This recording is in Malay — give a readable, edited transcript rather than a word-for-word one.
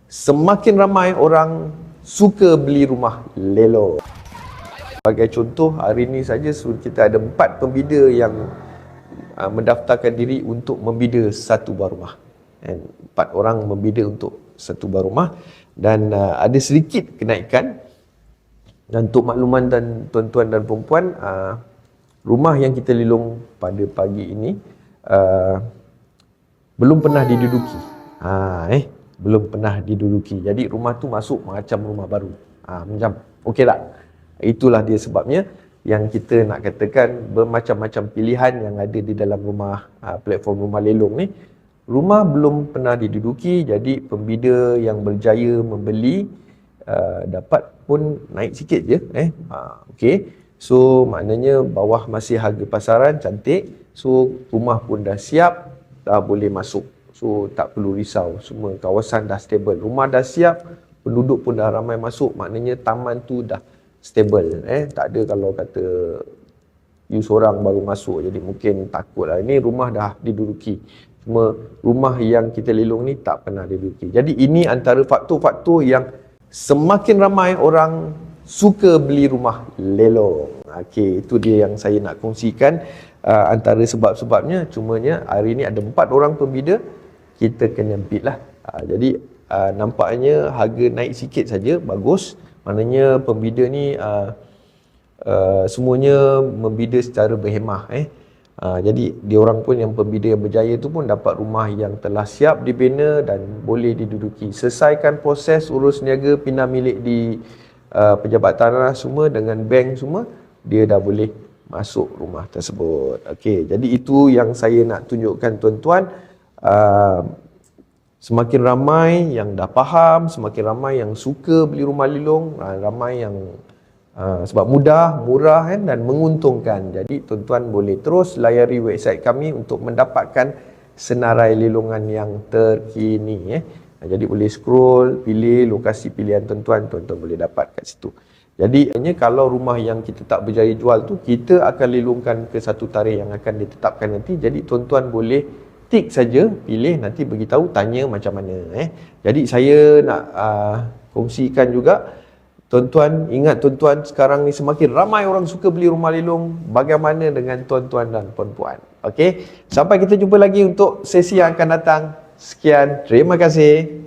semakin ramai orang suka beli rumah lelong. Sebagai contoh, hari ini saja kita ada 4 pembida yang mendaftarkan diri untuk membida satu buah rumah. 4 orang membida untuk satu buah rumah dan ada sedikit kenaikan. Dan untuk makluman dan tuan-tuan dan perempuan, rumah yang kita lelong pada pagi ini belum pernah diduduki. Belum pernah diduduki. Jadi rumah tu masuk macam rumah baru. Macam okey tak? Itulah dia sebabnya yang kita nak katakan bermacam-macam pilihan yang ada di dalam rumah platform rumah lelong ni. Rumah belum pernah diduduki, jadi pembida yang berjaya membeli dapat pun naik sikit je. Okey. So maknanya bawah masih harga pasaran, cantik. So rumah pun dah siap, dah boleh masuk. So tak perlu risau, semua kawasan dah stable. Rumah dah siap, penduduk pun dah ramai masuk, maknanya taman tu dah stable. Tak ada kalau kata you seorang baru masuk, jadi mungkin takut lah. Ini rumah dah diduduki. Cuma rumah yang kita lelong ni tak pernah diduduki. Jadi ini antara faktor-faktor yang semakin ramai orang suka beli rumah lelong. Okey, itu dia yang saya nak kongsikan antara sebab-sebabnya. Cumanya hari ni ada 4 orang pembida, kita kena beat lah. Jadi nampaknya harga naik sikit saja, bagus. Maknanya pembida ni semuanya membida secara berhemah. Jadi diorang pun yang pembida yang berjaya tu pun dapat rumah yang telah siap dibina dan boleh diduduki. Selesaikan proses urus niaga pindah milik di pejabat tanah semua dengan bank semua, dia dah boleh masuk rumah tersebut. Okey, jadi itu yang saya nak tunjukkan tuan-tuan. Semakin ramai yang dah faham, semakin ramai yang suka beli rumah lelong, ramai yang sebab mudah, murah dan menguntungkan. Jadi tuan-tuan boleh terus layari website kami untuk mendapatkan senarai lelongan yang terkini. Jadi boleh scroll, pilih lokasi pilihan tuan-tuan boleh dapat kat situ. Jadi kalau rumah yang kita tak berjaya jual tu, kita akan lelongkan ke satu tarikh yang akan ditetapkan nanti. Jadi tuan-tuan boleh tik saja, pilih, nanti beritahu, tanya macam mana. Jadi saya nak kongsikan juga, tuan-tuan, ingat tuan-tuan, sekarang ni semakin ramai orang suka beli rumah lelong. Bagaimana dengan tuan-tuan dan puan-puan? Okey, sampai kita jumpa lagi untuk sesi yang akan datang. Sekian, terima kasih.